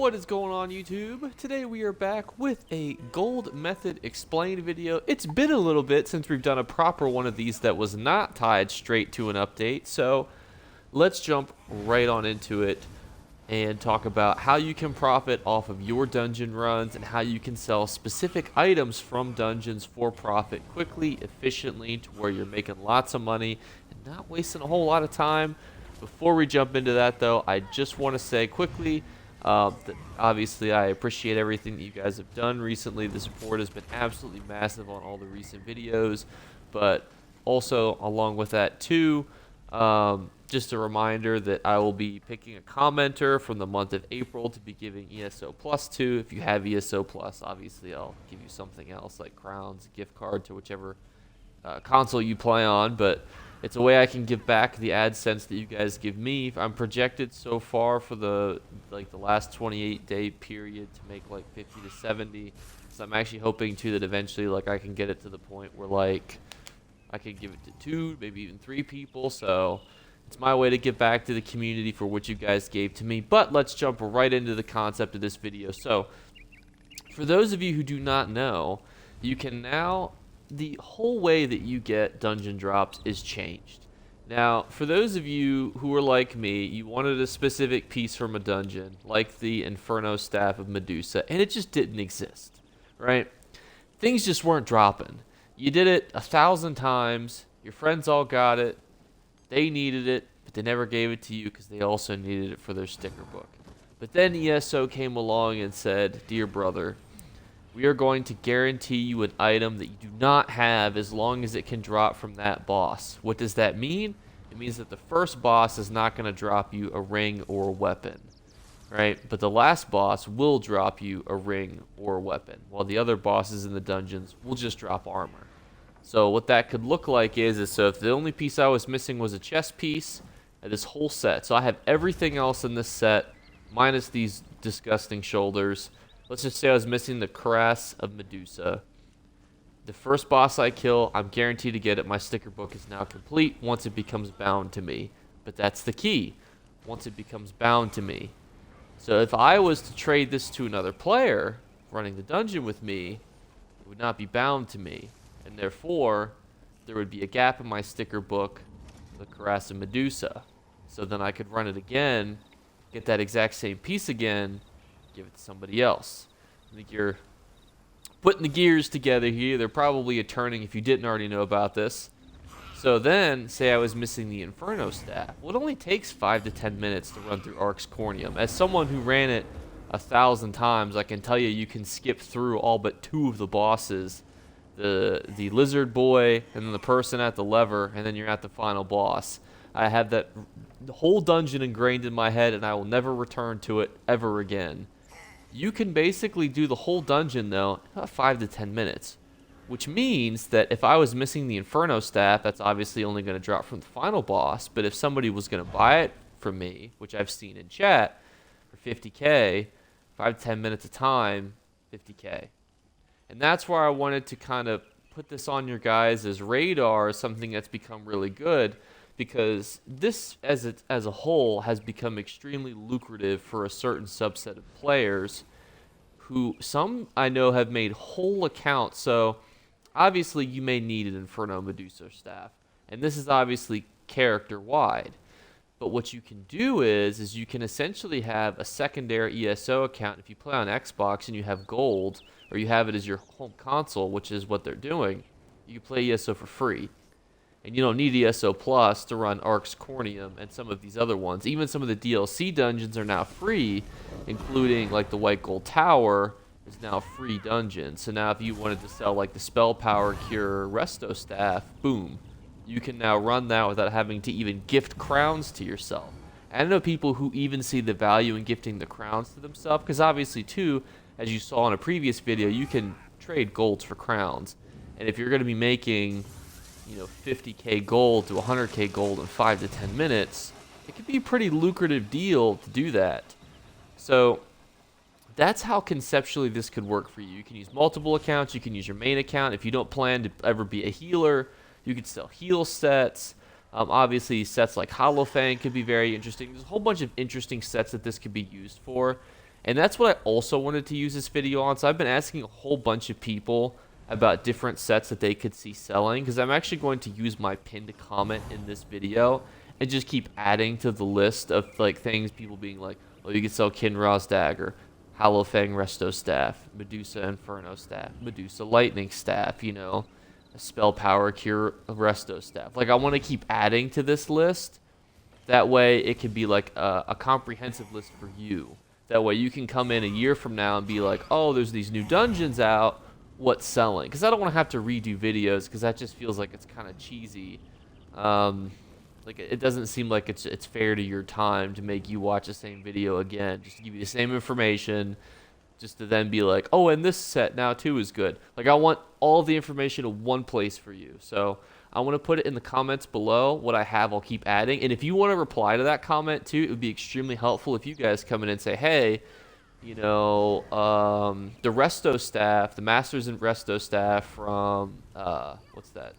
What is going on, YouTube? Today we are back with a gold method explained video. It's been a little bit since we've done a proper one of these that was not tied straight to an update, so let's jump right on into it and talk about how you can profit off of your dungeon runs and how you can sell specific items from dungeons for profit quickly, efficiently, to where you're making lots of money and not wasting a whole lot of time. Before we jump into that, though, I just want to say quickly that obviously I appreciate everything that you guys have done recently. The support has been absolutely massive on all the recent videos, but also along with that too, just a reminder that I will be picking a commenter from the month of April to be giving ESO Plus to. If you have ESO Plus, obviously I'll give you something else like crowns, a gift card to whichever console you play on, but it's a way I can give back the AdSense that you guys give me. I'm projected so far for the last 28-day period to make like 50 to 70. So I'm actually hoping too that eventually I can get it to the point where I can give it to 2, maybe even 3 people. So it's my way to give back to the community for what you guys gave to me. But let's jump right into the concept of this video. So for those of you who do not know, you can now, the whole way that you get dungeon drops is changed. Now, for those of you who are like me, you wanted a specific piece from a dungeon, like the Inferno Staff of Medusa, and it just didn't exist, right? Things just weren't dropping. You did it 1,000 times, your friends all got it, they needed it, but they never gave it to you because they also needed it for their sticker book. But then ESO came along and said, "Dear brother, we are going to guarantee you an item that you do not have as long as it can drop from that boss." What does that mean? It means that the first boss is not going to drop you a ring or a weapon, right? But the last boss will drop you a ring or a weapon, while the other bosses in the dungeons will just drop armor. So what that could look like is so if the only piece I was missing was a chest piece, this whole set. So I have everything else in this set, minus these disgusting shoulders. Let's just say I was missing the Cuirass of Medusa. The first boss I kill, I'm guaranteed to get it. My sticker book is now complete once it becomes bound to me. But that's the key. Once it becomes bound to me. So if I was to trade this to another player running the dungeon with me, it would not be bound to me. And therefore, there would be a gap in my sticker book, the Cuirass of Medusa. So then I could run it again, get that exact same piece again, give it to somebody else. I think you're putting the gears together here. They're probably a turning if you didn't already know about this. So then, say I was missing the Inferno Staff. Well, it only takes 5 to 10 minutes to run through Ark's Cornium. As someone who ran it 1,000 times, I can tell you can skip through all but 2 of the bosses. The lizard boy, and then the person at the lever, and then you're at the final boss. I have the whole dungeon ingrained in my head, and I will never return to it ever again. You can basically do the whole dungeon, though, in about 5 to 10 minutes. Which means that if I was missing the Inferno Staff, that's obviously only going to drop from the final boss. But if somebody was going to buy it from me, which I've seen in chat, for 50k, 5 to 10 minutes a time, 50k. And that's where I wanted to kind of put this on your guys' radar as something that's become really good. Because this, as a whole, has become extremely lucrative for a certain subset of players who some I know have made whole accounts. So obviously you may need an Inferno Medusa staff, and this is obviously character-wide. But what you can do is you can essentially have a secondary ESO account. If you play on Xbox and you have gold, or you have it as your home console, which is what they're doing, you can play ESO for free. And you don't need ESO Plus to run Ark's Cornium and some of these other ones. Even some of the DLC dungeons are now free, including like the White Gold Tower is now a free dungeon. So now if you wanted to sell like the Spell Power Cure Resto Staff, boom, you can now run that without having to even gift crowns to yourself. And I know people who even see the value in gifting the crowns to themselves, because obviously too, as you saw in a previous video, you can trade golds for crowns. And if you're going to be making 50k gold to 100k gold in 5 to 10 minutes, it could be a pretty lucrative deal to do that. So that's how conceptually this could work for you. You can use multiple accounts. You can use your main account. If you don't plan to ever be a healer, you could sell heal sets. Obviously, sets like Hollow Fang could be very interesting. There's a whole bunch of interesting sets that this could be used for. And that's what I also wanted to use this video on. So I've been asking a whole bunch of people about different sets that they could see selling, because I'm actually going to use my pinned comment in this video and just keep adding to the list of like things people being like, oh, you can sell Kinra's dagger, Hallowfang Resto staff, Medusa Inferno staff, Medusa Lightning staff, you know, a Spell Power Cure Resto staff. Like, I want to keep adding to this list. That way it can be like a comprehensive list for you. That way you can come in a year from now and be like, oh, there's these new dungeons out, what's selling? Because I don't want to have to redo videos, because that just feels like it's kind of cheesy. Like, it doesn't seem like it's fair to your time to make you watch the same video again, just to give you the same information, just to then be like, oh, and this set now too is good. Like, I want all the information in one place for you. So I want to put it in the comments below. What I have, I'll keep adding. And if you want to reply to that comment too, it would be extremely helpful if you guys come in and say, hey, you know, the Resto staff, the Masters and Resto staff from, what's that?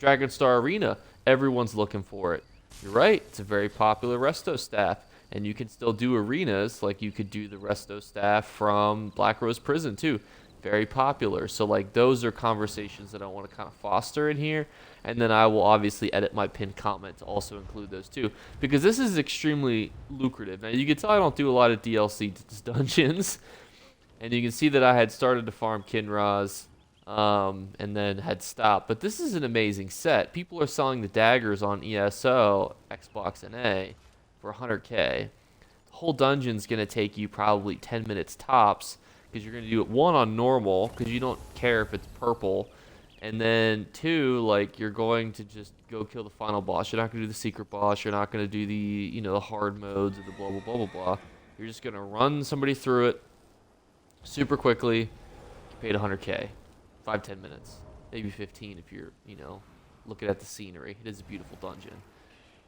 Dragonstar Arena. Everyone's looking for it. You're right. It's a very popular Resto staff. And you can still do arenas, like you could do the Resto staff from Black Rose Prison too. Very popular. So like, those are conversations that I want to kind of foster in here. And then I will obviously edit my pinned comment to also include those too, because this is extremely lucrative. Now you can tell I don't do a lot of DLC dungeons, and you can see that I had started to farm Kinra's and then had stopped. But this is an amazing set. People are selling the daggers on ESO, Xbox and A for 100k. The whole dungeon's going to take you probably 10 minutes tops, because you're going to do it, one, on normal, because you don't care if it's purple, and then two, like, you're going to just go kill the final boss. You're not going to do the secret boss. You're not going to do the, you know, the hard modes or the blah, blah, blah, blah, blah. You're just going to run somebody through it super quickly. You paid 100k. 5-10 minutes. Maybe 15 if you're, you know, looking at the scenery. It is a beautiful dungeon.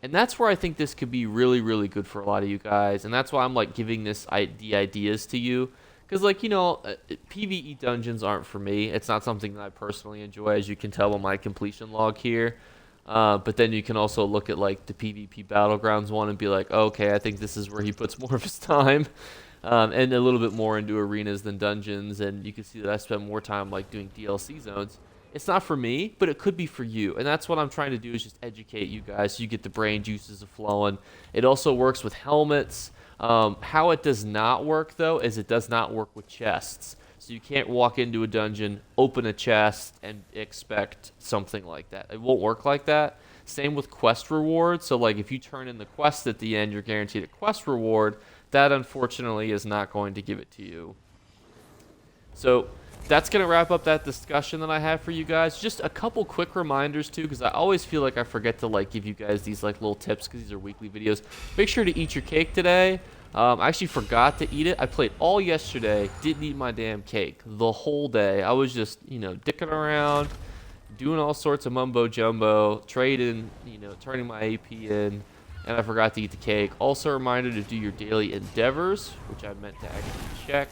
And that's where I think this could be really, really good for a lot of you guys. And that's why I'm, like, giving the ideas to you. Because, like, you know, PvE dungeons aren't for me. It's not something that I personally enjoy, as you can tell on my completion log here. But then you can also look at, like, the PvP Battlegrounds one and be like, okay, I think this is where he puts more of his time. And a little bit more into arenas than dungeons. And you can see that I spend more time, like, doing DLC zones. It's not for me, but it could be for you. And that's what I'm trying to do, is just educate you guys so you get the brain juices flowing. It also works with helmets. How it does not work, though, is it does not work with chests. So you can't walk into a dungeon, open a chest, and expect something like that. It won't work like that. Same with quest rewards. So, like, if you turn in the quest at the end, you're guaranteed a quest reward. That, unfortunately, is not going to give it to you. So that's going to wrap up that discussion that I have for you guys. Just a couple quick reminders, too, because I always feel like I forget to, like, give you guys these, like, little tips, because these are weekly videos. Make sure to eat your cake today. I actually forgot to eat it. I played all yesterday, didn't eat my damn cake the whole day. I was just, you know, dicking around, doing all sorts of mumbo-jumbo, trading, you know, turning my AP in, and I forgot to eat the cake. Also a reminder to do your daily endeavors, which I meant to actually check,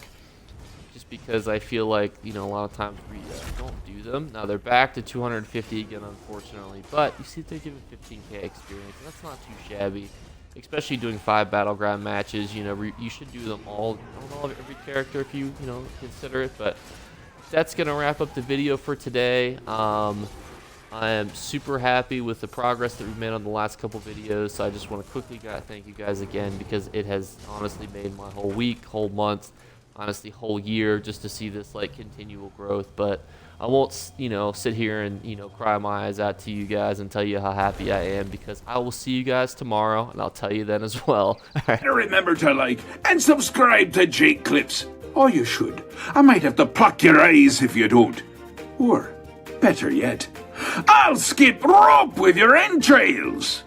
just because I feel like, you know, a lot of times we don't do them. Now they're back to 250 again, unfortunately, but you see they're giving 15k experience, and that's not too shabby. Especially doing 5 battleground matches, you know, you should do them all, not all of every character if you know, consider it. But that's gonna wrap up the video for today. I am super happy with the progress that we've made on the last couple videos. So I just want to quickly thank you guys again, because it has honestly made my whole week, whole month, honestly whole year, just to see this, like, continual growth. But I won't, you know, sit here and, you know, cry my eyes out to you guys and tell you how happy I am, because I will see you guys tomorrow, and I'll tell you then as well. Remember to like and subscribe to Jake Clips. Or you should. I might have to pluck your eyes if you don't. Or, better yet, I'll skip rope with your entrails.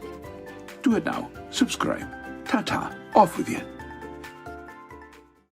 Do it now. Subscribe. Ta-ta. Off with you.